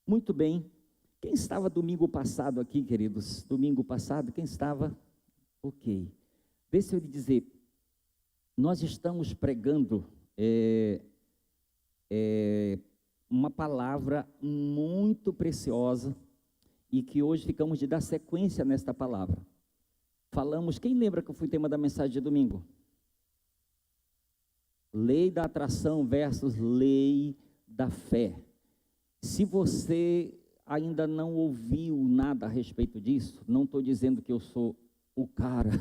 Muito bem. Quem estava domingo passado aqui, queridos? Domingo passado, quem estava? Ok. Deixa eu lhe dizer, nós estamos pregando uma palavra muito preciosa e que hoje ficamos de dar sequência nesta palavra. Falamos, quem lembra que foi o tema da mensagem de domingo? Lei da atração versus lei da fé. Se você ainda não ouviu nada a respeito disso, não estou dizendo que eu sou o cara,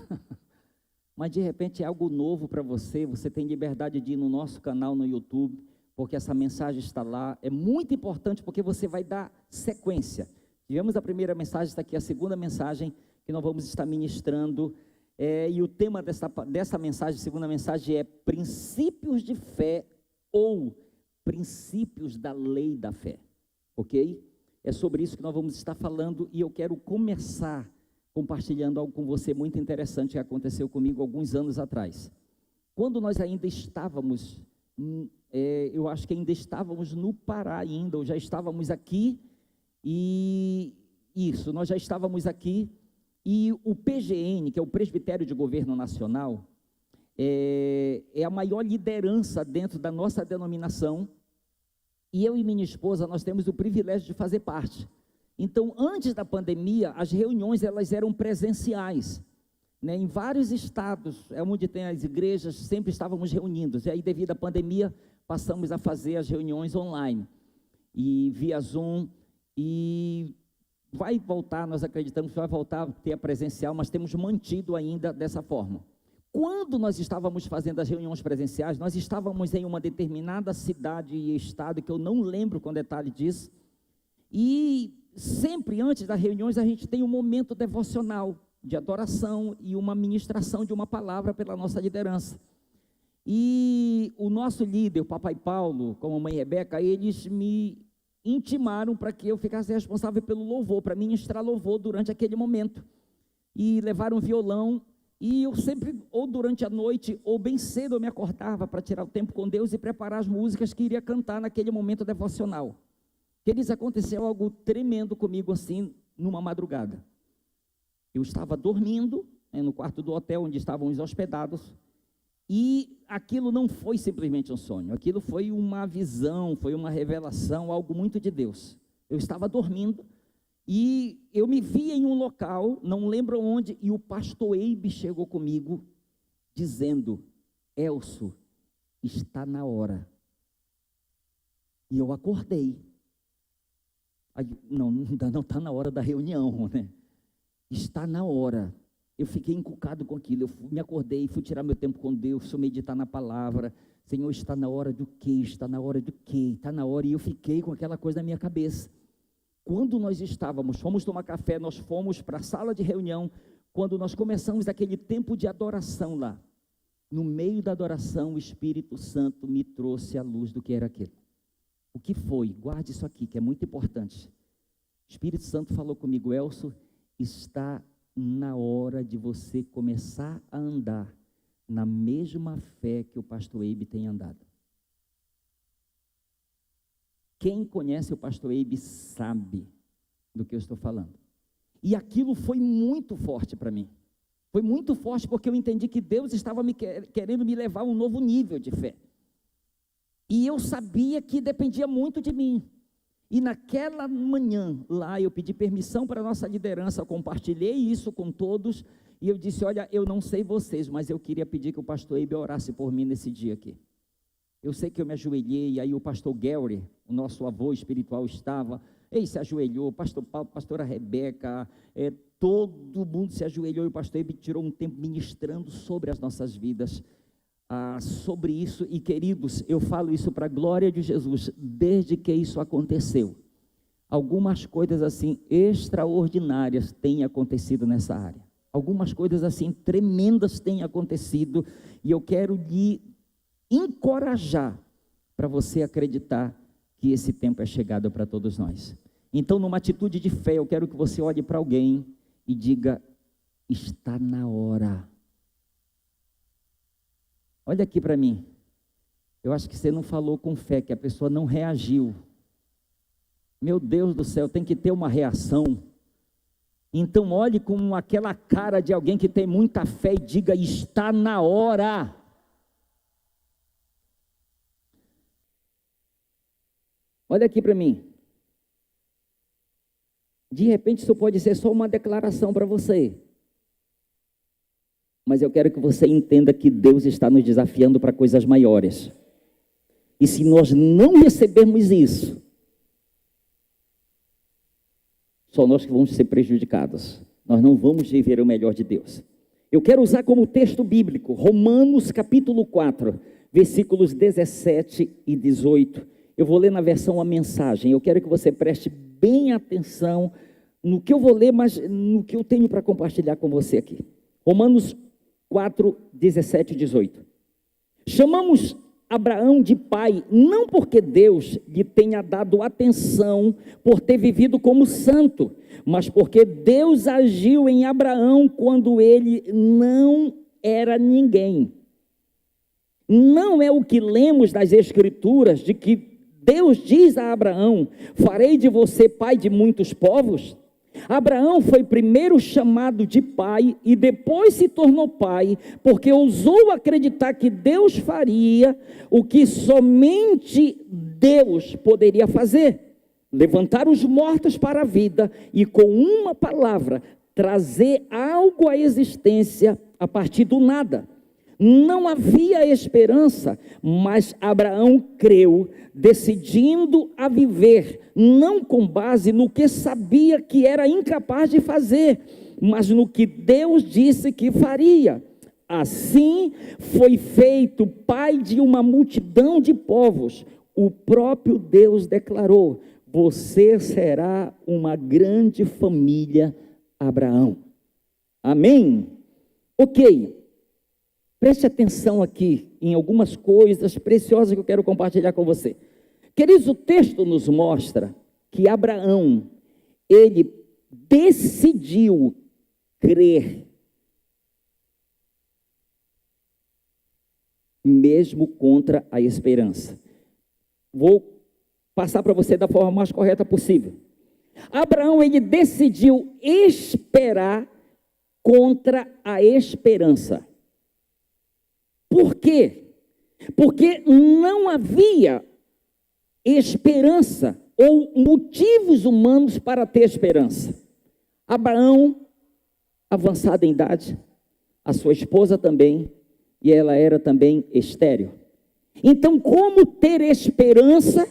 mas de repente é algo novo para você, você tem liberdade de ir no nosso canal no YouTube, porque essa mensagem está lá, é muito importante porque você vai dar sequência. Tivemos a primeira mensagem, está aqui a segunda mensagem que nós vamos estar ministrando, e o tema dessa mensagem, segunda mensagem é princípios de fé ou princípios da lei da fé, ok? É sobre isso que nós vamos estar falando e eu quero começar compartilhando algo com você muito interessante que aconteceu comigo alguns anos atrás. Quando nós ainda estávamos, eu acho que ainda estávamos no Pará ainda, ou já estávamos aqui, nós já estávamos aqui, e o PGN, que é o Presbitério de Governo Nacional, é a maior liderança dentro da nossa denominação, e eu e minha esposa, nós temos o privilégio de fazer parte. Então, antes da pandemia, as reuniões, elas eram presenciais, né? Em vários estados, onde tem as igrejas, sempre estávamos reunindo, e aí devido à pandemia, passamos a fazer as reuniões online, e via Zoom, e vai voltar, nós acreditamos que vai voltar a ter a presencial, mas temos mantido ainda dessa forma. Quando nós estávamos fazendo as reuniões presenciais, nós estávamos em uma determinada cidade e estado, que eu não lembro com detalhe disso, e sempre antes das reuniões a gente tem um momento devocional, de adoração e uma ministração de uma palavra pela nossa liderança. E o nosso líder, o papai Paulo, com a mamãe Rebeca, eles me intimaram para que eu ficasse responsável pelo louvor, para ministrar louvor durante aquele momento, e levaram um violão, e eu sempre, ou durante a noite, ou bem cedo eu me acordava para tirar o tempo com Deus e preparar as músicas que iria cantar naquele momento devocional. Queridos, aconteceu algo tremendo comigo assim, numa madrugada. Eu estava dormindo, no quarto do hotel onde estávamos hospedados, e aquilo não foi simplesmente um sonho, aquilo foi uma visão, foi uma revelação, algo muito de Deus. Eu estava dormindo, e eu me vi em um local, não lembro onde, e o pastor Eibe chegou comigo, dizendo, Elcio, está na hora. E eu acordei. Aí, não, ainda não está na hora da reunião, né? Está na hora. Eu fiquei encucado com aquilo, eu me acordei, fui tirar meu tempo com Deus, fui meditar na palavra, Senhor, está na hora do quê? Está na hora do quê? Está na hora, e eu fiquei com aquela coisa na minha cabeça. Quando nós fomos tomar café, nós fomos para a sala de reunião, quando nós começamos aquele tempo de adoração lá, no meio da adoração, o Espírito Santo me trouxe a luz do que era aquilo. O que foi? Guarde isso aqui, que é muito importante. O Espírito Santo falou comigo, Elcio, está na hora de você começar a andar na mesma fé que o pastor Eibe tem andado. Quem conhece o pastor Eibe sabe do que eu estou falando. E aquilo foi muito forte para mim. Foi muito forte porque eu entendi que Deus estava querendo me levar a um novo nível de fé. E eu sabia que dependia muito de mim. E naquela manhã lá eu pedi permissão para a nossa liderança, eu compartilhei isso com todos, e eu disse, olha, eu não sei vocês, mas eu queria pedir que o pastor Eibe orasse por mim nesse dia aqui. Eu sei que eu me ajoelhei, e aí o pastor Gary, o nosso avô espiritual estava, ele se ajoelhou, o pastor Paulo, a pastora Rebeca, todo mundo se ajoelhou, e o pastor Eibe tirou um tempo ministrando sobre as nossas vidas, sobre isso, e queridos, eu falo isso para a glória de Jesus, desde que isso aconteceu, algumas coisas assim extraordinárias têm acontecido nessa área, algumas coisas assim tremendas têm acontecido, e eu quero lhe encorajar para você acreditar que esse tempo é chegado para todos nós. Então, numa atitude de fé, eu quero que você olhe para alguém e diga, está na hora. Olha aqui para mim, eu acho que você não falou com fé, que a pessoa não reagiu. Meu Deus do céu, tem que ter uma reação. Então olhe com aquela cara de alguém que tem muita fé e diga: está na hora. Olha aqui para mim. De repente isso pode ser só uma declaração para você. Mas eu quero que você entenda que Deus está nos desafiando para coisas maiores. E se nós não recebermos isso, só nós que vamos ser prejudicados. Nós não vamos viver o melhor de Deus. Eu quero usar como texto bíblico Romanos capítulo 4, versículos 17 e 18. Eu vou ler na versão A Mensagem. Eu quero que você preste bem atenção no que eu vou ler, mas no que eu tenho para compartilhar com você aqui. Romanos 4, 17 e 18. Chamamos Abraão de pai, não porque Deus lhe tenha dado atenção por ter vivido como santo, mas porque Deus agiu em Abraão quando ele não era ninguém. Não é o que lemos nas Escrituras, de que Deus diz a Abraão: farei de você pai de muitos povos? Abraão foi primeiro chamado de pai e depois se tornou pai, porque ousou acreditar que Deus faria o que somente Deus poderia fazer: levantar os mortos para a vida e com uma palavra trazer algo à existência a partir do nada. Não havia esperança, mas Abraão creu, decidindo a viver, não com base no que sabia que era incapaz de fazer, mas no que Deus disse que faria. Assim foi feito pai de uma multidão de povos. O próprio Deus declarou: você será uma grande família, Abraão. Amém? Ok. Preste atenção aqui em algumas coisas preciosas que eu quero compartilhar com você. Queridos, o texto nos mostra que Abraão, ele decidiu crer, mesmo contra a esperança. Vou passar para você da forma mais correta possível. Abraão, ele decidiu esperar contra a esperança. Por quê? Porque não havia esperança ou motivos humanos para ter esperança. Abraão, avançado em idade, a sua esposa também, e ela era também estéril. Então, como ter esperança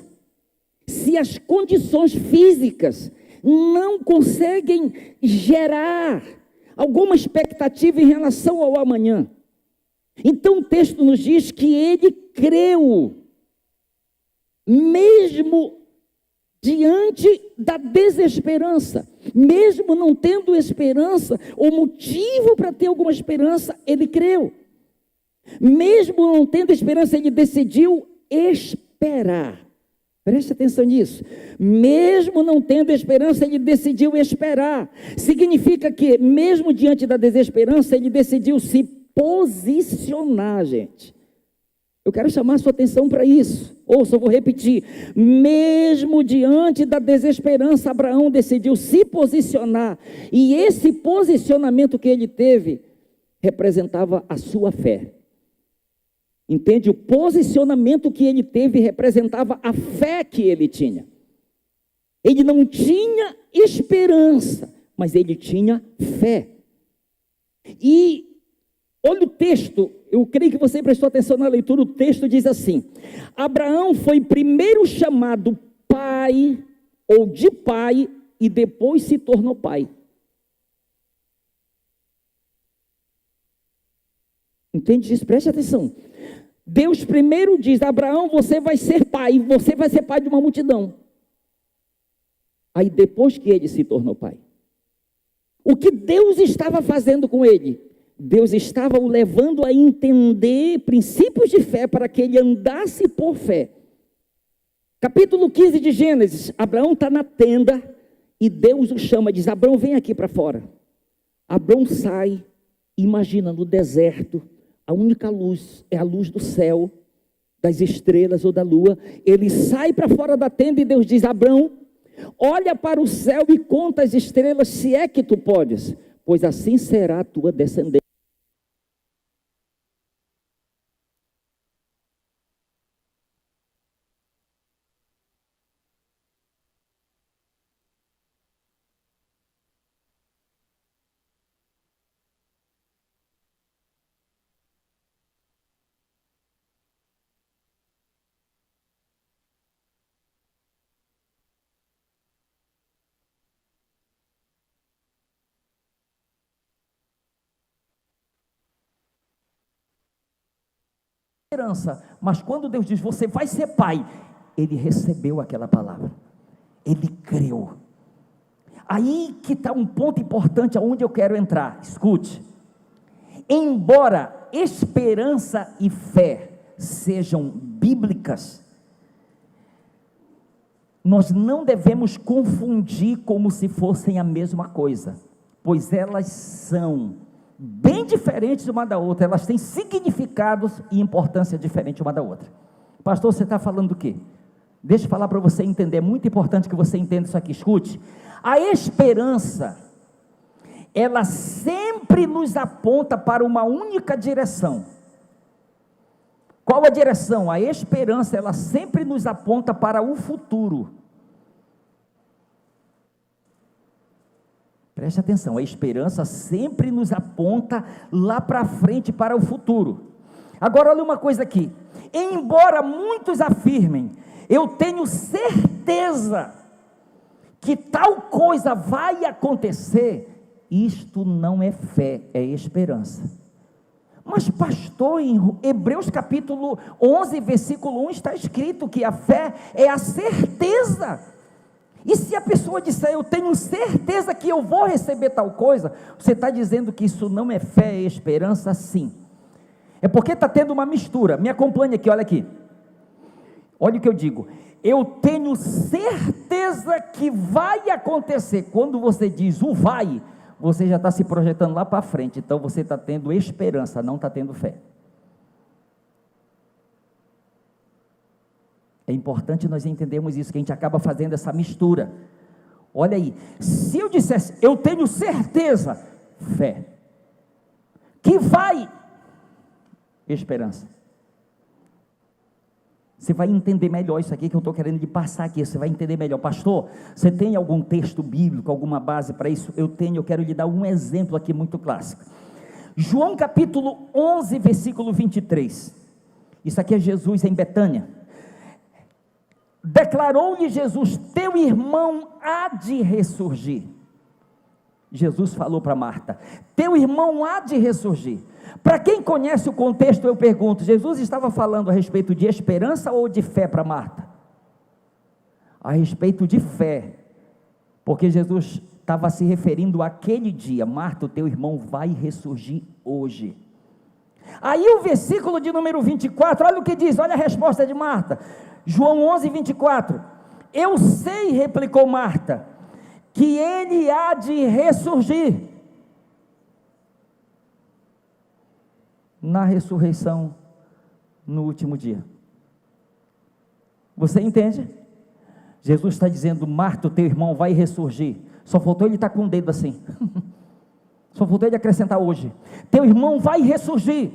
se as condições físicas não conseguem gerar alguma expectativa em relação ao amanhã? Então o texto nos diz que ele creu, mesmo diante da desesperança, mesmo não tendo esperança, ou motivo para ter alguma esperança, ele creu. Mesmo não tendo esperança, ele decidiu esperar. Preste atenção nisso. Mesmo não tendo esperança, ele decidiu esperar. Significa que, mesmo diante da desesperança, ele decidiu se posicionar, gente. Eu quero chamar a sua atenção para isso. Ouça, eu vou repetir. Mesmo diante da desesperança, Abraão decidiu se posicionar. E esse posicionamento que ele teve representava a sua fé. Entende? O posicionamento que ele teve representava a fé que ele tinha. Ele não tinha esperança, mas ele tinha fé. E olha o texto, eu creio que você prestou atenção na leitura. O texto diz assim: Abraão foi primeiro chamado pai, ou de pai, e depois se tornou pai. Entende isso? Preste atenção. Deus primeiro diz: Abraão, você vai ser pai de uma multidão. Aí depois que ele se tornou pai, o que Deus estava fazendo com ele? Deus estava o levando a entender princípios de fé para que ele andasse por fé. Capítulo 15 de Gênesis, Abraão está na tenda e Deus o chama, diz: Abraão, vem aqui para fora. Abraão sai, imagina, no deserto, a única luz é a luz do céu, das estrelas ou da lua. Ele sai para fora da tenda e Deus diz: Abraão, Olha para o céu e conta as estrelas, se é que tu podes, pois assim será a tua descendência. Mas quando Deus diz, você vai ser pai, ele recebeu aquela palavra, ele creu. Aí que está um ponto importante aonde eu quero entrar, escute. Embora esperança e fé sejam bíblicas, nós não devemos confundir como se fossem a mesma coisa, pois elas são bem diferentes uma da outra, elas têm significados e importância diferente uma da outra. Pastor, você está falando do quê? Deixa eu falar para você entender, é muito importante que você entenda isso aqui, escute. A esperança, ela sempre nos aponta para uma única direção. Qual a direção? A esperança, ela sempre nos aponta para o futuro. Preste atenção, a esperança sempre nos aponta lá para frente, para o futuro. Agora olha uma coisa aqui, embora muitos afirmem, eu tenho certeza que tal coisa vai acontecer, isto não é fé, é esperança. Mas pastor, em Hebreus capítulo 11, versículo 1, está escrito que a fé é a certeza. E se a pessoa disser, eu tenho certeza que eu vou receber tal coisa, você está dizendo que isso não é fé, é esperança? Sim. É porque está tendo uma mistura. Me acompanhe aqui, olha aqui. Olha o que eu digo. Eu tenho certeza que vai acontecer. Quando você diz o vai, você já está se projetando lá para frente. Então você está tendo esperança, não está tendo fé. É importante nós entendermos isso, que a gente acaba fazendo essa mistura. Olha aí, se eu dissesse, eu tenho certeza, fé, que vai, esperança. Você vai entender melhor isso aqui que eu estou querendo lhe passar aqui, você vai entender melhor. Pastor, você tem algum texto bíblico, alguma base para isso? Eu tenho, eu quero lhe dar um exemplo aqui muito clássico. João capítulo 11, versículo 23. Isso aqui é Jesus em Betânia. Declarou-lhe Jesus, teu irmão há de ressurgir. Jesus falou para Marta, teu irmão há de ressurgir. Para quem conhece o contexto, eu pergunto, Jesus estava falando a respeito de esperança ou de fé para Marta? A respeito de fé, porque Jesus estava se referindo àquele dia, Marta, o teu irmão vai ressurgir hoje. Aí o versículo de número 24, olha o que diz, olha a resposta de Marta, João 11, 24, eu sei, replicou Marta, que ele há de ressurgir, na ressurreição, no último dia. Você entende? Jesus está dizendo, Marta, o teu irmão vai ressurgir, só faltou ele estar com o dedo assim, só faltou ele acrescentar hoje, teu irmão vai ressurgir.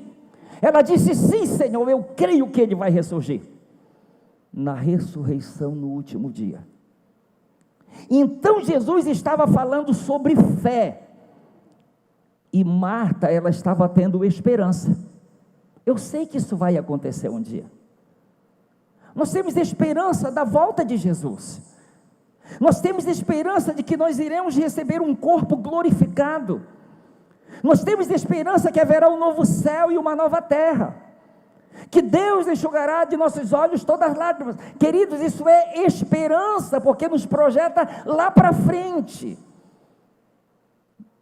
Ela disse, sim Senhor, eu creio que ele vai ressurgir, na ressurreição no último dia. Então Jesus estava falando sobre fé, e Marta, ela estava tendo esperança. Eu sei que isso vai acontecer um dia. Nós temos esperança da volta de Jesus, nós temos esperança de que nós iremos receber um corpo glorificado, nós temos esperança que haverá um novo céu e uma nova terra, que Deus enxugará de nossos olhos todas as lágrimas. Queridos, isso é esperança, porque nos projeta lá para frente.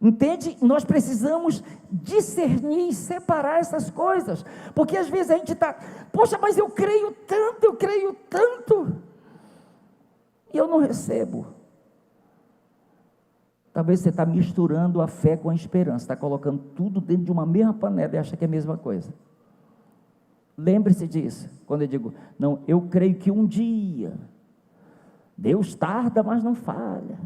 Entende? Nós precisamos discernir e separar essas coisas, porque às vezes a gente está, poxa, mas eu creio tanto, e eu não recebo. Talvez você está misturando a fé com a esperança, está colocando tudo dentro de uma mesma panela e acha que é a mesma coisa. Lembre-se disso, quando eu digo, não, eu creio que um dia, Deus tarda, mas não falha.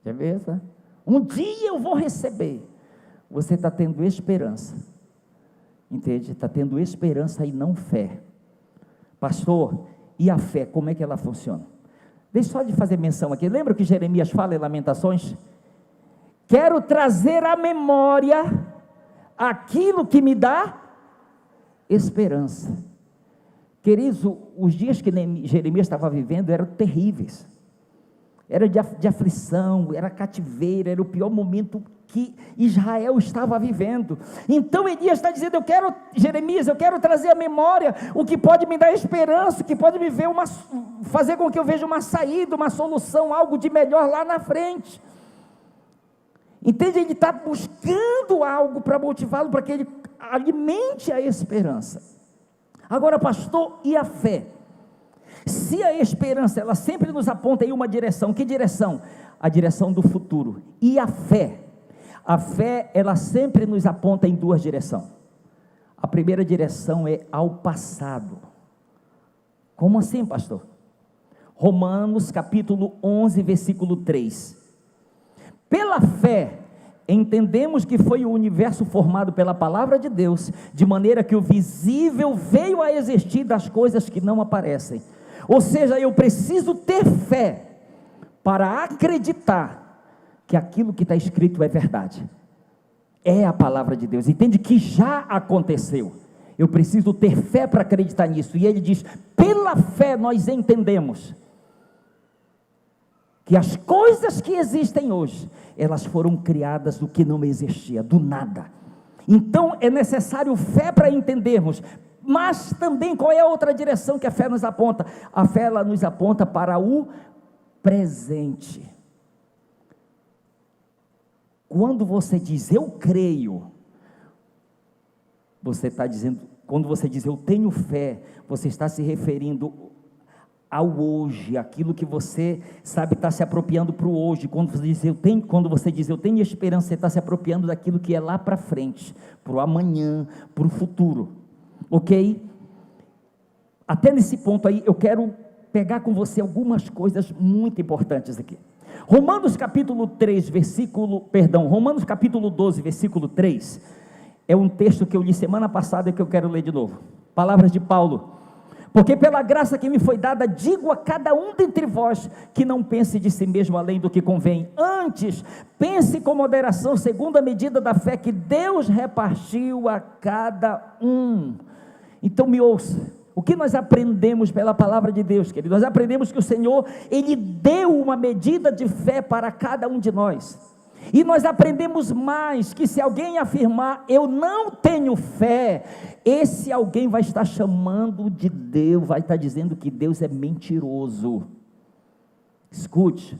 Quer ver? Tá? Um dia eu vou receber. Você está tendo esperança. Entende? Está tendo esperança e não fé. Pastor, e a fé, como é que ela funciona? Deixa só de fazer menção aqui. Lembra que Jeremias fala em Lamentações? Quero trazer à memória aquilo que me dá esperança. Queridos, os dias que Jeremias estava vivendo eram terríveis. Era de aflição, era cativeiro, era o pior momento que Israel estava vivendo. Então Elias está dizendo, Jeremias, eu quero trazer à memória o que pode me dar esperança, que pode me fazer com que eu veja uma saída, uma solução, algo de melhor lá na frente. Entende? Ele está buscando algo para motivá-lo, para que ele alimente a esperança. Agora, pastor, e a fé? Se a esperança, ela sempre nos aponta em uma direção, que direção? A direção do futuro. E a fé? A fé, ela sempre nos aponta em duas direções. A primeira direção é ao passado. Como assim, pastor? Romanos capítulo 11, versículo 3. Pela fé, entendemos que foi o universo formado pela palavra de Deus, de maneira que o visível veio a existir das coisas que não aparecem. Ou seja, eu preciso ter fé para acreditar que aquilo que está escrito é verdade, é a palavra de Deus. Entende que já aconteceu. Eu preciso ter fé para acreditar nisso. E ele diz, pela fé nós entendemos que as coisas que existem hoje, elas foram criadas do que não existia, do nada. Então é necessário fé para entendermos. Mas também qual é a outra direção que a fé nos aponta? A fé, ela nos aponta para o presente. Quando você diz eu creio, você está dizendo, quando você diz eu tenho fé, você está se referindo ao hoje, aquilo que você sabe está se apropriando para o hoje. Quando você diz eu tenho esperança, você está se apropriando daquilo que é lá para frente, para o amanhã, para o futuro. Ok? Até nesse ponto aí, eu quero pegar com você algumas coisas muito importantes aqui. Romanos capítulo 12, versículo 3, é um texto que eu li semana passada e que eu quero ler de novo. Palavras de Paulo. Porque pela graça que me foi dada, digo a cada um dentre vós, que não pense de si mesmo além do que convém, antes, pense com moderação, segundo a medida da fé que Deus repartiu a cada um. Então me ouça, o que nós aprendemos pela palavra de Deus, querido? Nós aprendemos que o Senhor, Ele deu uma medida de fé para cada um de nós, e nós aprendemos mais, que se alguém afirmar, eu não tenho fé, esse alguém vai estar chamando de Deus, vai estar dizendo que Deus é mentiroso. Escute,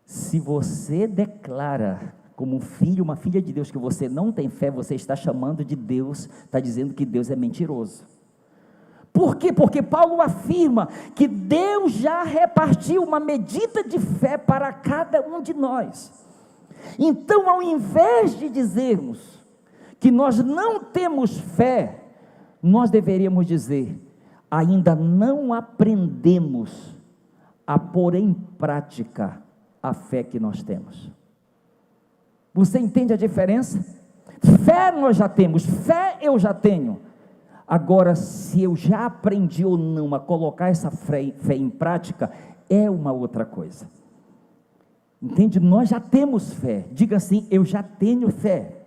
se você declara como um filho, uma filha de Deus, que você não tem fé, você está chamando de Deus, está dizendo que Deus é mentiroso. Por quê? Porque Paulo afirma que Deus já repartiu uma medida de fé para cada um de nós. Então, ao invés de dizermos que nós não temos fé, nós deveríamos dizer, ainda não aprendemos a pôr em prática a fé que nós temos. Você entende a diferença? Fé nós já temos, fé eu já tenho. Agora, se eu já aprendi ou não a colocar essa fé em prática, é uma outra coisa. Entende? Nós já temos fé. Diga assim, eu já tenho fé.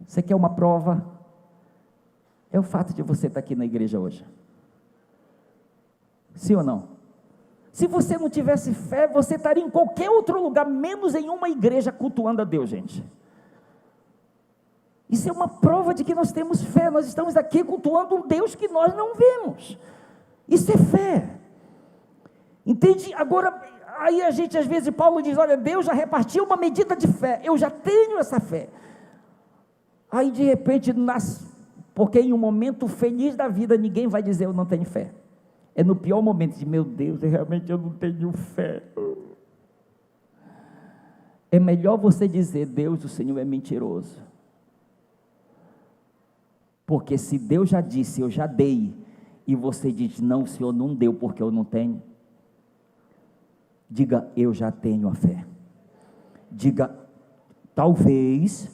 Você quer uma prova? É o fato de você estar aqui na igreja hoje. Sim ou não? Se você não tivesse fé, você estaria em qualquer outro lugar, menos em uma igreja cultuando a Deus, gente. Isso é uma prova de que nós temos fé. Nós estamos aqui cultuando um Deus que nós não vemos. Isso é fé. Entende? Agora, aí a gente às vezes, Paulo diz, olha, Deus já repartiu uma medida de fé, eu já tenho essa fé. Aí de repente, porque em um momento feliz da vida, ninguém vai dizer eu não tenho fé. É no pior momento de, meu Deus, realmente eu não tenho fé. É melhor você dizer, Deus, o Senhor é mentiroso. Porque se Deus já disse, eu já dei, e você diz, não, o Senhor não deu porque eu não tenho, diga, eu já tenho a fé. Diga, talvez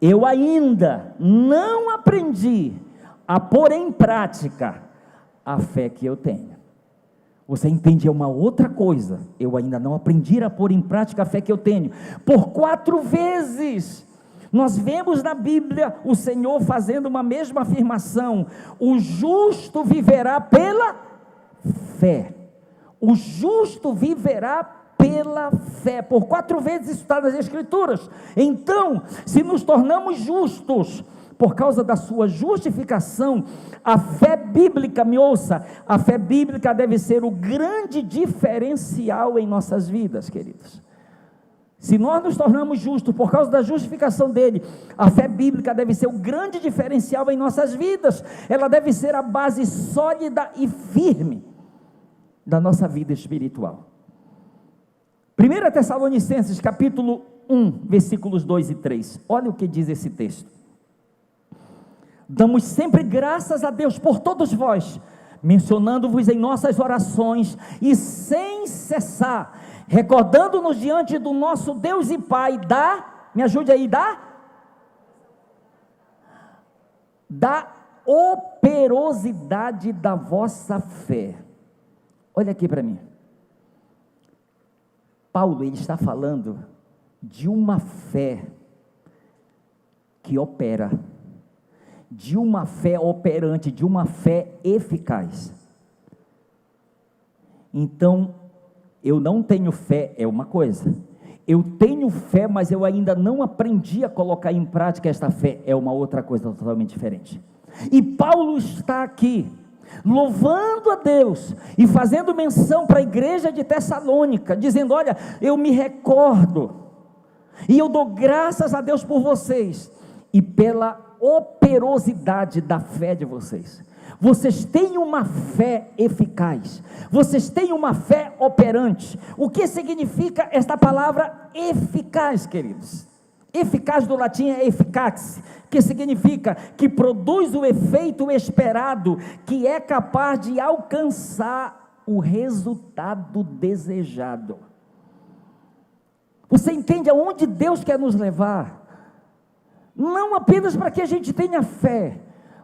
eu ainda não aprendi a pôr em prática a fé que eu tenho. Você entende? É uma outra coisa. Eu ainda não aprendi a pôr em prática a fé que eu tenho. Por 4 vezes nós vemos na Bíblia o Senhor fazendo uma mesma afirmação: o justo viverá pela fé. O justo viverá pela fé. Por 4 vezes isso está nas Escrituras. Então, se nos tornamos justos por causa da sua justificação, a fé bíblica, me ouça, a fé bíblica deve ser o grande diferencial em nossas vidas, queridos. Se nós nos tornamos justos por causa da justificação dele, a fé bíblica deve ser o grande diferencial em nossas vidas. Ela deve ser a base sólida e firme da nossa vida espiritual. 1 Tessalonicenses capítulo 1, versículos 2 e 3, olha o que diz esse texto: damos sempre graças a Deus por todos vós, mencionando-vos em nossas orações, e sem cessar, recordando-nos diante do nosso Deus e Pai, me ajude aí, da operosidade da vossa fé. Olha aqui para mim, Paulo, ele está falando de uma fé que opera, de uma fé operante, de uma fé eficaz. Então, eu não tenho fé, é uma coisa, eu tenho fé, mas eu ainda não aprendi a colocar em prática esta fé, é uma outra coisa totalmente diferente. E Paulo está aqui, louvando a Deus, e fazendo menção para a igreja de Tessalônica, dizendo, olha, eu me recordo, e eu dou graças a Deus por vocês, e pela operosidade da fé de vocês. Vocês têm uma fé eficaz, vocês têm uma fé operante. O que significa esta palavra eficaz, queridos? Eficaz do latim é efficax, que significa que produz o efeito esperado, que é capaz de alcançar o resultado desejado. Você entende aonde Deus quer nos levar? Não apenas para que a gente tenha fé,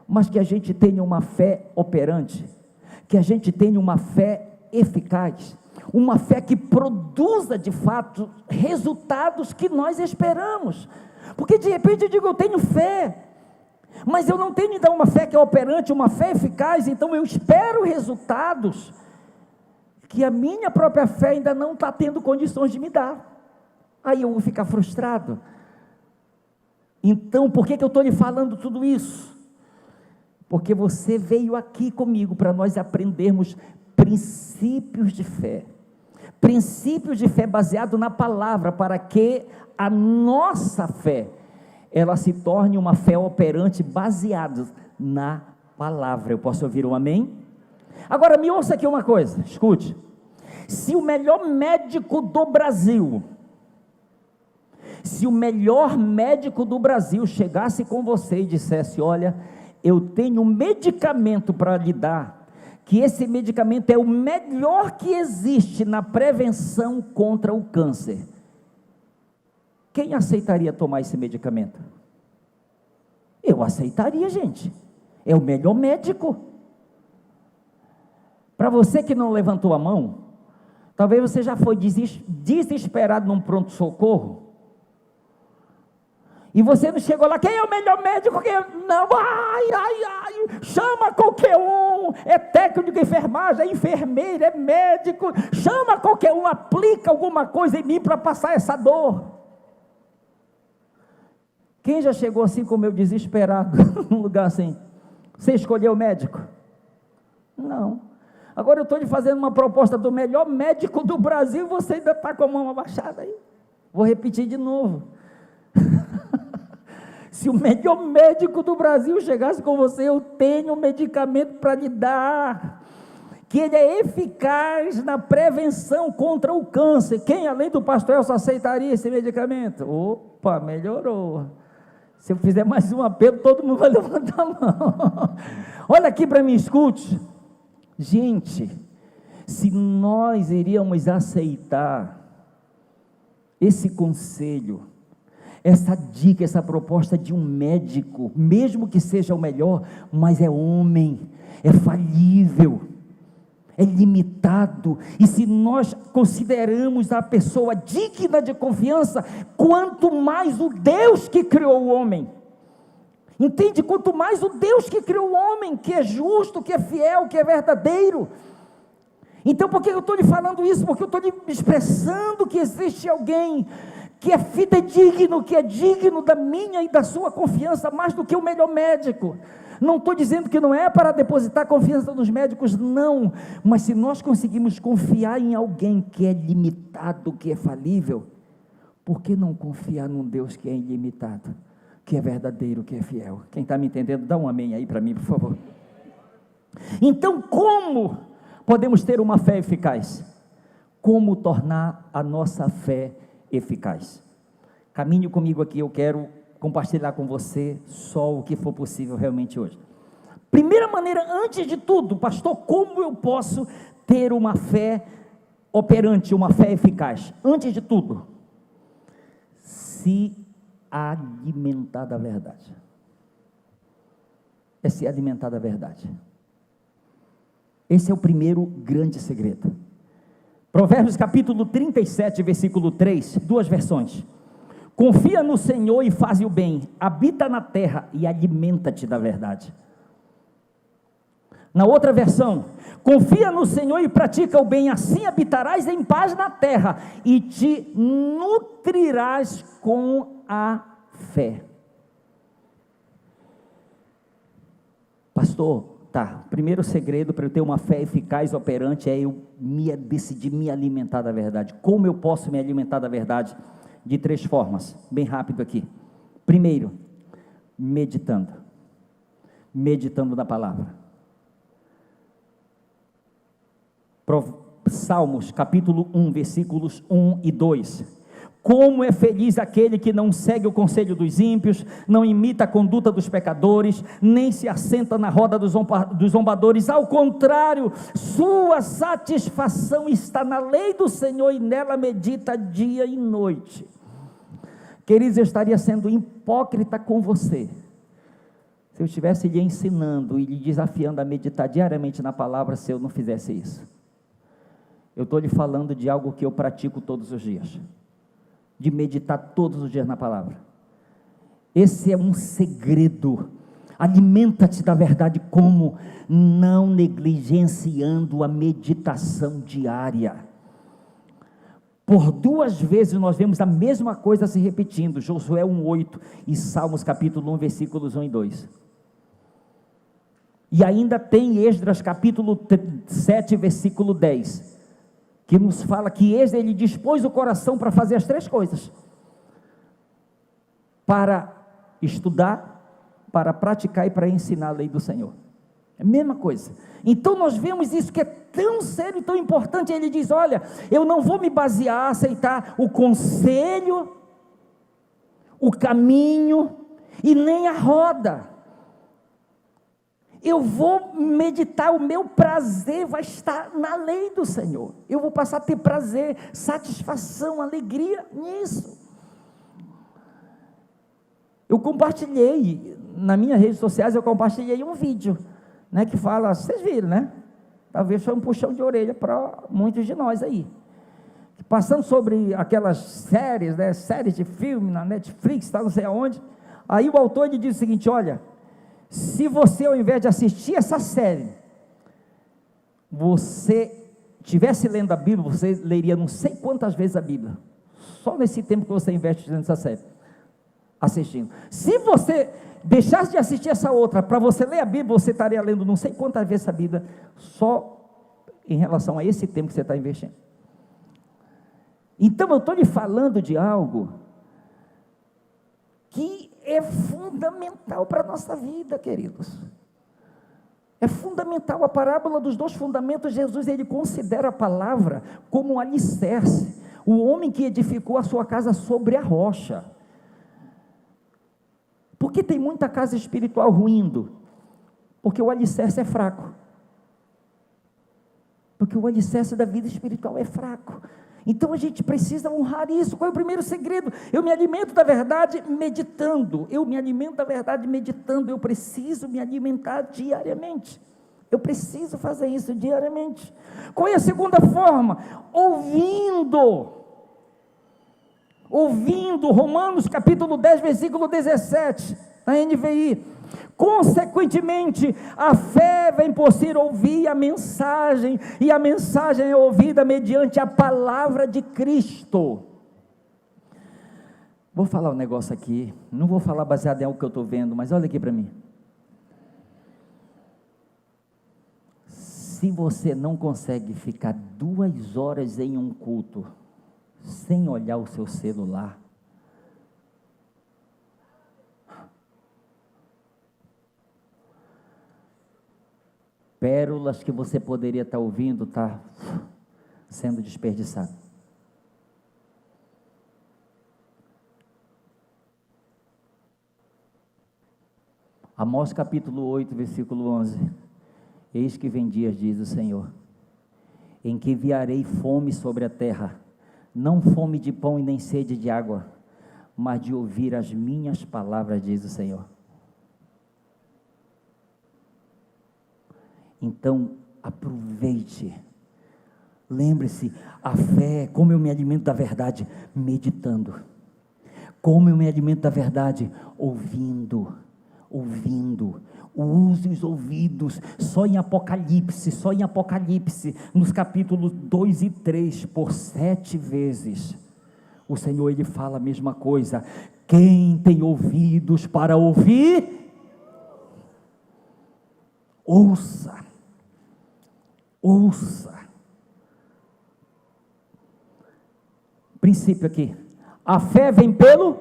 mas que a gente tenha uma fé operante, que a gente tenha uma fé eficaz, uma fé que produza de fato resultados que nós esperamos. Porque de repente eu digo, eu tenho fé, mas eu não tenho ainda uma fé que é operante, uma fé eficaz, então eu espero resultados que a minha própria fé ainda não está tendo condições de me dar. Aí eu vou ficar frustrado. Então, por que eu estou lhe falando tudo isso? Porque você veio aqui comigo para nós aprendermos princípios de fé baseado na palavra, para que a nossa fé, ela se torne uma fé operante baseada na palavra. Eu posso ouvir um amém? Agora me ouça aqui uma coisa, escute, se o melhor médico do Brasil chegasse com você e dissesse, olha, eu tenho um medicamento para lhe dar, que esse medicamento é o melhor que existe na prevenção contra o câncer, quem aceitaria tomar esse medicamento? Eu aceitaria, gente, é o melhor médico. Para você que não levantou a mão, talvez você já foi desesperado num pronto-socorro, e você não chegou lá, quem é o melhor médico? Não, chama qualquer um, é técnico de enfermagem, é enfermeiro, é médico, chama qualquer um, aplica alguma coisa em mim para passar essa dor. Quem já chegou assim como eu, desesperado, num lugar assim? Você escolheu o médico? Não. Agora eu estou lhe fazendo uma proposta do melhor médico do Brasil, você ainda está com a mão abaixada aí. Vou repetir de novo. Se o melhor médico do Brasil chegasse com você, eu tenho um medicamento para lhe dar, que ele é eficaz na prevenção contra o câncer. Quem além do pastor Elcio aceitaria esse medicamento? Opa, melhorou. Se eu fizer mais um apelo, todo mundo vai levantar a mão. Olha aqui para mim, escute. Gente, se nós iríamos aceitar esse conselho, essa dica, essa proposta de um médico, mesmo que seja o melhor, mas é homem, é falível, é limitado, e se nós consideramos a pessoa digna de confiança, quanto mais o Deus que criou o homem, entende? Quanto mais o Deus que criou o homem, que é justo, que é fiel, que é verdadeiro. Então por que eu estou lhe falando isso? Porque eu estou lhe expressando que existe alguém que é fidedigno, que é digno da minha e da sua confiança, mais do que o melhor médico. Não estou dizendo que não é para depositar confiança nos médicos, não, mas se nós conseguimos confiar em alguém que é limitado, que é falível, por que não confiar num Deus que é ilimitado, que é verdadeiro, que é fiel? Quem está me entendendo, dá um amém aí para mim, por favor. Então, como podemos ter uma fé eficaz? Como tornar a nossa fé eficaz? Caminhe comigo aqui, eu quero compartilhar com você só o que for possível realmente hoje. Primeira maneira, antes de tudo, pastor, como eu posso ter uma fé operante, uma fé eficaz? Antes de tudo, se alimentar da verdade. É se alimentar da verdade. Esse é o primeiro grande segredo. Provérbios capítulo 37, versículo 3, duas versões. Confia no Senhor e faz o bem, habita na terra e alimenta-te da verdade. Na outra versão, confia no Senhor e pratica o bem, assim habitarás em paz na terra e te nutrirás com a fé. Pastor, tá, primeiro segredo para eu ter uma fé eficaz, operante, é eu decidir me alimentar da verdade. Como eu posso me alimentar da verdade? De três formas, bem rápido aqui. Primeiro, meditando na palavra. Salmos capítulo 1, versículos 1 e 2. Como é feliz aquele que não segue o conselho dos ímpios, não imita a conduta dos pecadores, nem se assenta na roda dos zombadores, ao contrário, sua satisfação está na lei do Senhor e nela medita dia e noite. Queridos, eu estaria sendo hipócrita com você, se eu estivesse lhe ensinando e lhe desafiando a meditar diariamente na palavra, se eu não fizesse isso. Eu estou lhe falando de algo que eu pratico todos os dias, de meditar todos os dias na palavra. Esse é um segredo. Alimenta-te da verdade como? Não negligenciando a meditação diária. Por duas vezes nós vemos a mesma coisa se repetindo, Josué 1:8 e Salmos capítulo 1, versículos 1 e 2. E ainda tem Esdras capítulo 7, versículo 10, que nos fala que ele dispôs o coração para fazer as três coisas: para estudar, para praticar e para ensinar a lei do Senhor. É a mesma coisa. Então nós vemos isso que é tão sério e tão importante. Ele diz: olha, eu não vou me basear, aceitar o conselho, o caminho e nem a roda. Eu vou meditar, o meu prazer vai estar na lei do Senhor. Eu vou passar a ter prazer, satisfação, alegria nisso. Eu compartilhei, nas minhas redes sociais, eu compartilhei um vídeo, né, que fala, vocês viram, né? Talvez foi um puxão de orelha para muitos de nós aí. Passando sobre aquelas séries, né, séries de filme na Netflix, tá, não sei aonde. Aí o autor ele diz o seguinte: olha, se você, ao invés de assistir essa série, você estivesse lendo a Bíblia, você leria não sei quantas vezes a Bíblia, só nesse tempo que você investe nessa série, assistindo. Se você deixasse de assistir essa outra, para você ler a Bíblia, você estaria lendo não sei quantas vezes a Bíblia, só em relação a esse tempo que você está investindo. Então eu estou lhe falando de algo que é fundamental para a nossa vida, queridos. É fundamental. A parábola dos dois fundamentos, Jesus ele considera a palavra como um alicerce. O homem que edificou a sua casa sobre a rocha. tem muita casa espiritual ruindo? Porque o alicerce é fraco. Porque o alicerce da vida espiritual é fraco. Então a gente precisa honrar isso. Qual é o primeiro segredo? Eu me alimento da verdade meditando. Eu me alimento da verdade meditando. Eu preciso me alimentar diariamente. Eu preciso fazer isso diariamente. Qual é a segunda forma? Ouvindo. Ouvindo. Romanos capítulo 10, versículo 17, na NVI. Consequentemente, a fé vem por se ouvir a mensagem, e a mensagem é ouvida mediante a palavra de Cristo. Vou falar um negócio aqui, não vou falar baseado em algo que eu estou vendo, mas olha aqui para mim. Se você não consegue ficar 2 horas em um culto, sem olhar o seu celular, pérolas que você poderia estar ouvindo, está sendo desperdiçado. Amós capítulo 8, versículo 11. Eis que vem dias, diz o Senhor, em que enviarei fome sobre a terra, não fome de pão e nem sede de água, mas de ouvir as minhas palavras, diz o Senhor. Então, aproveite, lembre-se, a fé, como eu me alimento da verdade? Meditando. Como eu me alimento da verdade? Ouvindo. Use os ouvidos. Só em Apocalipse, nos capítulos 2 e 3, por 7 vezes, o Senhor, Ele fala a mesma coisa. Quem tem ouvidos para ouvir, ouça. Princípio aqui, a fé vem pelo,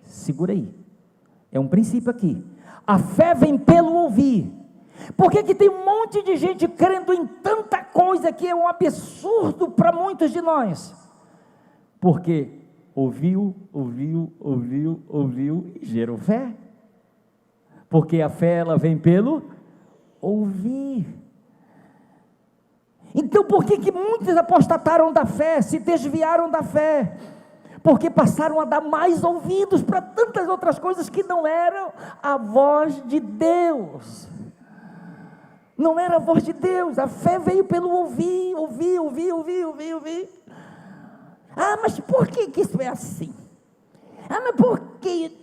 segura aí, é um princípio aqui, a fé vem pelo ouvir. Por que tem um monte de gente crendo em tanta coisa que é um absurdo para muitos de nós? Porque ouviu e gerou fé. Porque a fé, ela vem pelo ouvir. Então por que muitos apostataram da fé, se desviaram da fé? Porque passaram a dar mais ouvidos para tantas outras coisas que não eram a voz de Deus. Não era a voz de Deus. A fé veio pelo ouvir. Ah, mas por que isso é assim? Ah, mas por que?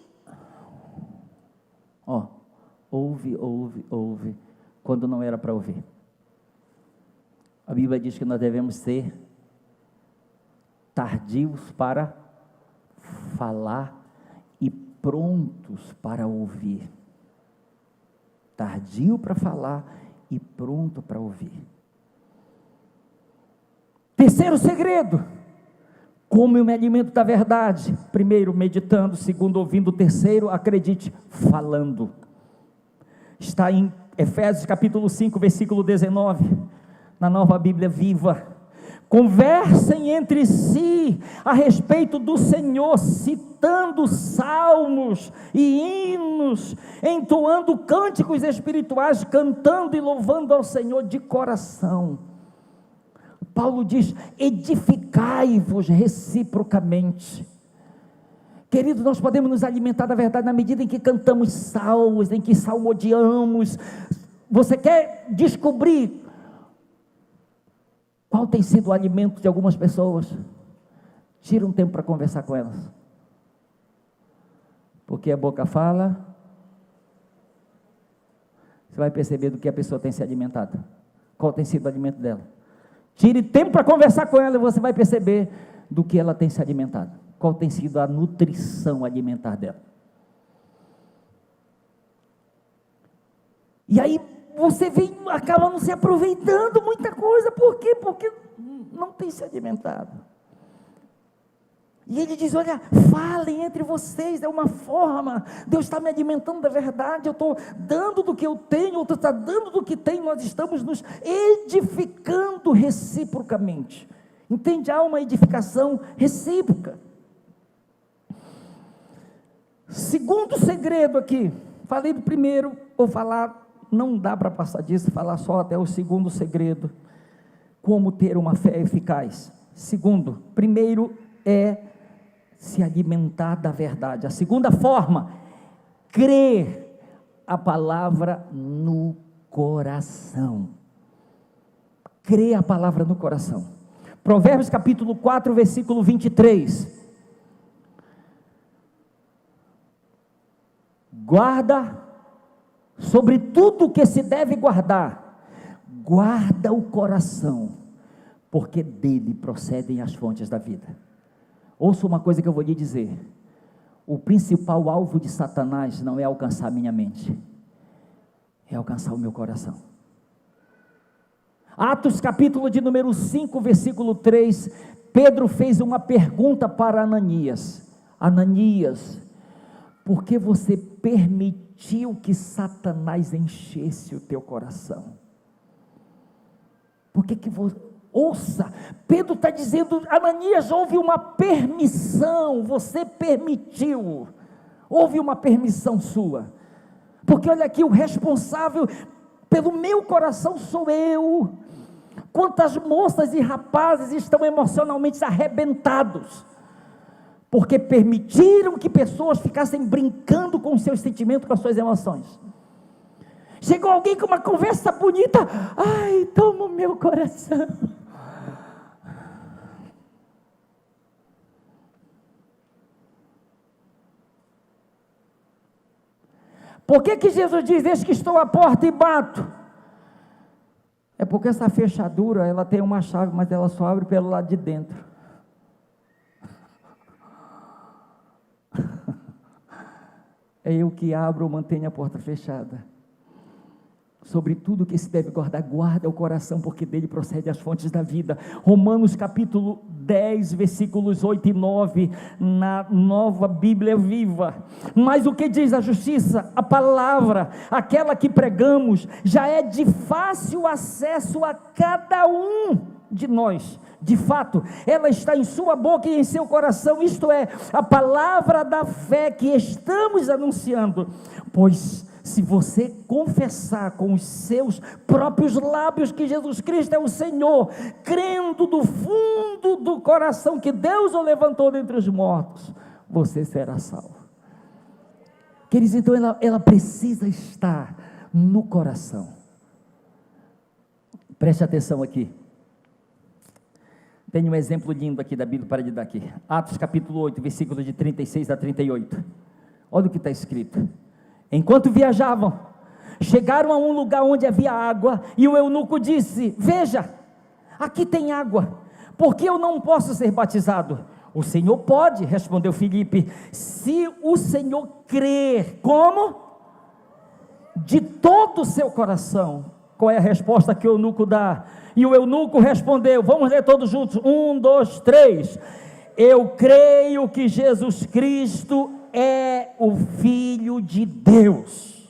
Ouve, quando não era para ouvir. A Bíblia diz que nós devemos ser tardios para falar e prontos para ouvir. Tardio para falar e pronto para ouvir. Terceiro segredo: como eu me alimento da verdade? Primeiro, meditando. Segundo, ouvindo. Terceiro, acredite, falando. Está em Efésios capítulo 5, versículo 19, na Nova Bíblia Viva. Conversem entre si a respeito do Senhor, citando salmos e hinos, entoando cânticos espirituais, cantando e louvando ao Senhor de coração. Paulo diz: edificai-vos reciprocamente. Querido, nós podemos nos alimentar da verdade na medida em que cantamos salmos, em que salmodiamos. Você quer descobrir qual tem sido o alimento de algumas pessoas? Tira um tempo para conversar com elas. Porque a boca fala, você vai perceber do que a pessoa tem se alimentado. Qual tem sido o alimento dela? Tire tempo para conversar com ela e você vai perceber do que ela tem se alimentado. Qual tem sido a nutrição alimentar dela. E aí você acaba não se aproveitando muita coisa. Por quê? Porque não tem se alimentado. E ele diz: olha, falem entre vocês, é uma forma, Deus está me alimentando da verdade, eu estou dando do que eu tenho, outro está dando do que tem, nós estamos nos edificando reciprocamente. Entende? Há uma edificação recíproca. Segundo segredo aqui, falei do primeiro, vou falar, não dá para passar disso, falar só até o segundo segredo, como ter uma fé eficaz. Segundo, primeiro é se alimentar da verdade. A segunda forma, crer a palavra no coração. Crer a palavra no coração. Provérbios capítulo 4, versículo 23. Guarda sobre tudo o que se deve guardar, guarda o coração, porque dele procedem as fontes da vida. Ouça uma coisa que eu vou lhe dizer: o principal alvo de Satanás não é alcançar minha mente, é alcançar o meu coração. Atos capítulo de número 5, versículo 3, Pedro fez uma pergunta para Ananias: Ananias, por que você permitiu que Satanás enchesse o teu coração? Por que você... Ouça, Pedro está dizendo: Ananias, houve uma permissão, você permitiu, houve uma permissão sua, porque olha aqui, o responsável pelo meu coração sou eu. Quantas moças e rapazes estão emocionalmente arrebentados, porque permitiram que pessoas ficassem brincando com os seus sentimentos, com as suas emoções. Chegou alguém com uma conversa bonita, ai, toma o meu coração. Por que Jesus diz: eis que estou à porta e bato? É porque essa fechadura, ela tem uma chave, mas ela só abre pelo lado de dentro. É eu que abro ou mantenho a porta fechada. Sobre tudo que se deve guardar, guarda o coração, porque dele procede as fontes da vida. Romanos capítulo 10, versículos 8 e 9, na Nova Bíblia Viva. Mas o que diz a justiça? A palavra, aquela que pregamos, já é de fácil acesso a cada um de nós. De fato, ela está em sua boca e em seu coração, isto é, a palavra da fé que estamos anunciando. Pois se você confessar com os seus próprios lábios que Jesus Cristo é o Senhor, crendo do fundo do coração que Deus o levantou dentre os mortos, você será salvo. Queridos, então ela precisa estar no coração. Preste atenção aqui. Tem um exemplo lindo aqui da Bíblia para lhe dar aqui. Atos capítulo 8, versículos de 36 a 38. Olha o que está escrito. Enquanto viajavam, chegaram a um lugar onde havia água, e o eunuco disse: veja, aqui tem água, por que eu não posso ser batizado? O Senhor pode, respondeu Filipe, se o Senhor crer. Como? De todo o seu coração. Qual é a resposta que o eunuco dá? E o eunuco respondeu, vamos ler todos juntos, 1, 2, 3, eu creio que Jesus Cristo é o Filho de Deus.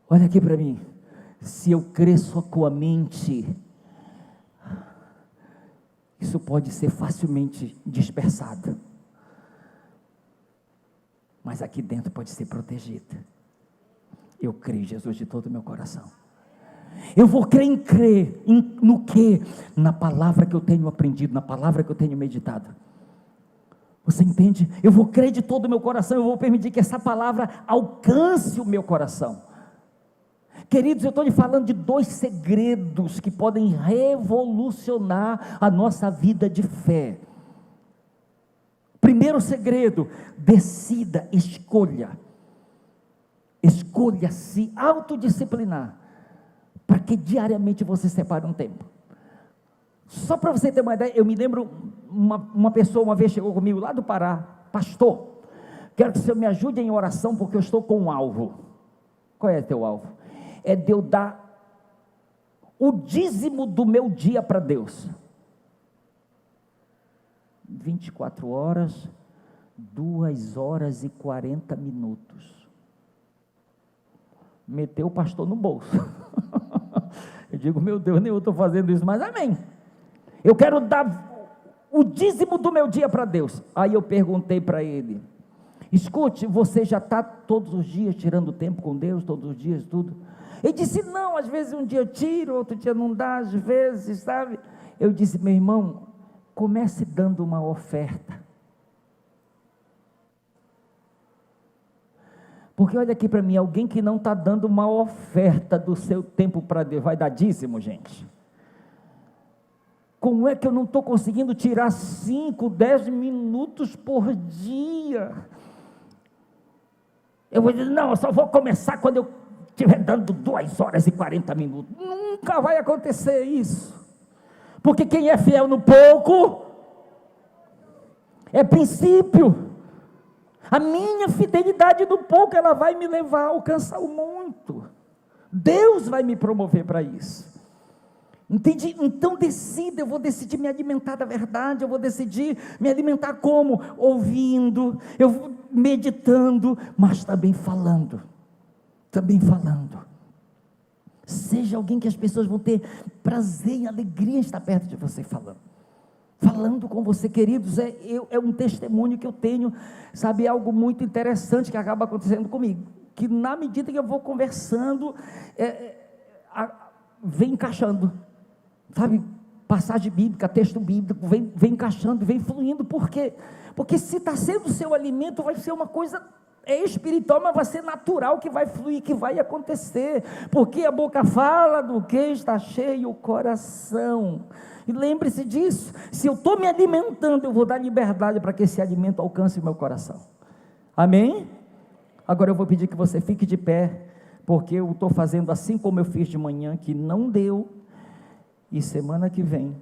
Olha aqui para mim, se eu cresço com a mente, isso pode ser facilmente dispersado, mas aqui dentro pode ser protegido. Eu creio em Jesus de todo o meu coração. Eu vou crer no que? Na palavra que eu tenho aprendido, na palavra que eu tenho meditado. Você entende? Eu vou crer de todo o meu coração, eu vou permitir que essa palavra alcance o meu coração. Queridos, eu estou lhe falando de 2 segredos que podem revolucionar a nossa vida de fé. Primeiro segredo, decida, escolha se autodisciplinar, para que diariamente você separe um tempo. Só para você ter uma ideia, eu me lembro, uma pessoa uma vez chegou comigo lá do Pará: pastor, quero que o senhor me ajude em oração, porque eu estou com um alvo. Qual é teu alvo? É de eu dar o dízimo do meu dia para Deus. 24 horas, 2 horas e 40 minutos. Meteu o pastor no bolso. Eu digo, meu Deus, nem eu estou fazendo isso, mas amém. Eu quero dar o dízimo do meu dia para Deus. Aí eu perguntei para ele: escute, você já está todos os dias tirando tempo com Deus, todos os dias, tudo? Ele disse: não, às vezes um dia eu tiro, outro dia não dá, às vezes, sabe? Eu disse: meu irmão, comece dando uma oferta. Porque olha aqui para mim, alguém que não está dando uma oferta do seu tempo para Deus, vai dar dízimo, gente? Como é que eu não estou conseguindo tirar 5, 10 minutos por dia? Eu vou dizer: não, eu só vou começar quando eu estiver dando 2 horas e 40 minutos. Nunca vai acontecer isso. Porque quem é fiel no pouco, é princípio. A minha fidelidade no pouco, ela vai me levar a alcançar o muito. Deus vai me promover para isso. Entende? Então decida, eu vou decidir me alimentar da verdade, eu vou decidir me alimentar como? Ouvindo, eu vou meditando, mas também falando. Seja alguém que as pessoas vão ter prazer e alegria em estar perto de você falando com você, queridos. É um testemunho que eu tenho, sabe, algo muito interessante que acaba acontecendo comigo, que na medida que eu vou conversando, vem encaixando, sabe, passagem bíblica, texto bíblico, vem encaixando, vem fluindo. Por quê? Porque se está sendo o seu alimento, vai ser uma coisa espiritual, mas vai ser natural, que vai fluir, que vai acontecer, porque a boca fala do que está cheio o coração. E lembre-se disso, se eu estou me alimentando, eu vou dar liberdade para que esse alimento alcance o meu coração. Amém? Agora eu vou pedir que você fique de pé, porque eu estou fazendo assim como eu fiz de manhã, que não deu, e semana que vem,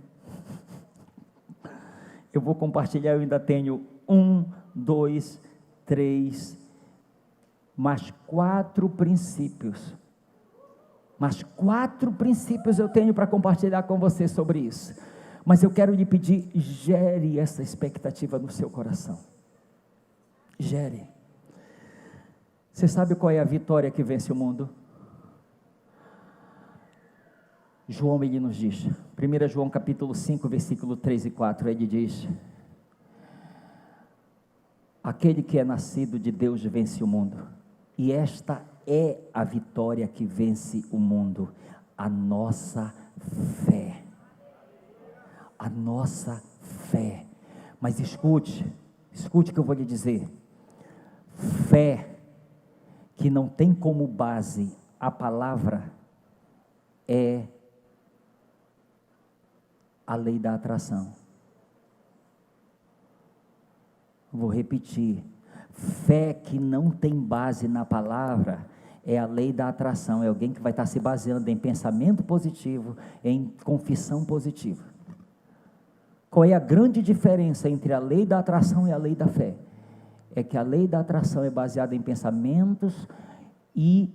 eu vou compartilhar. Eu ainda tenho 1, 2, 3, mais 4 princípios. Mas 4 princípios eu tenho para compartilhar com você sobre isso. Mas eu quero lhe pedir, gere essa expectativa no seu coração. Gere. Você sabe qual é a vitória que vence o mundo? João, ele nos diz, 1 João capítulo 5, versículo 3 e 4, ele diz: aquele que é nascido de Deus vence o mundo, e esta é a vitória que vence o mundo, a nossa fé. A nossa fé. Mas escute o que eu vou lhe dizer. Fé que não tem como base a palavra é a lei da atração. Vou repetir. Fé que não tem base na palavra é a lei da atração. É alguém que vai estar se baseando em pensamento positivo, em confissão positiva. Qual é a grande diferença entre a lei da atração e a lei da fé? É que a lei da atração é baseada em pensamentos e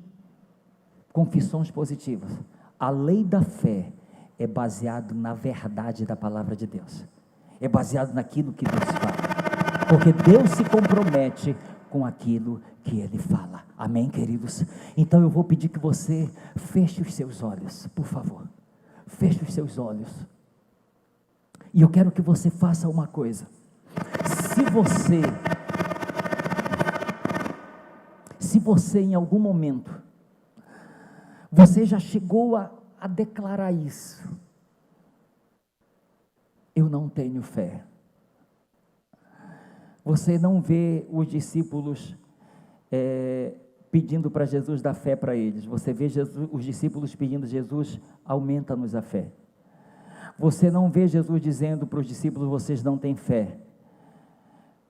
confissões positivas. A lei da fé é baseada na verdade da palavra de Deus. É baseado naquilo que Deus fala. Porque Deus se compromete com aquilo que Ele fala. Amém, queridos? Então eu vou pedir que você feche os seus olhos, por favor. Feche os seus olhos. E eu quero que você faça uma coisa. Se você em algum momento, você já chegou a declarar isso: eu não tenho fé. Você não vê os discípulos pedindo para Jesus dar fé para eles. Você vê os discípulos pedindo: Jesus, aumenta-nos a fé. Você não vê Jesus dizendo para os discípulos: vocês não têm fé.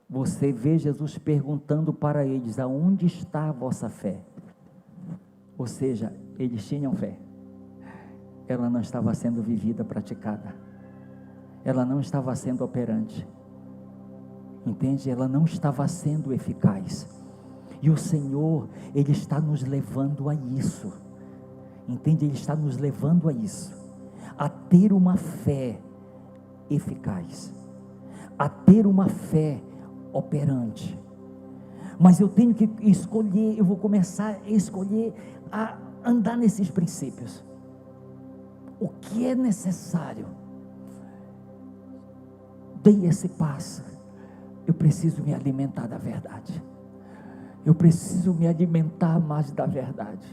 Você vê Jesus perguntando para eles: aonde está a vossa fé? Ou seja, eles tinham fé. Ela não estava sendo vivida, praticada. Ela não estava sendo operante. Entende? Ela não estava sendo eficaz. E o Senhor, Ele está nos levando a isso. Entende? Ele está nos levando a isso. A ter uma fé eficaz. A ter uma fé operante. Mas eu tenho que escolher, eu vou começar a escolher a andar nesses princípios. O que é necessário? dei esse passo, eu preciso me alimentar da verdade. Eu preciso me alimentar mais da verdade.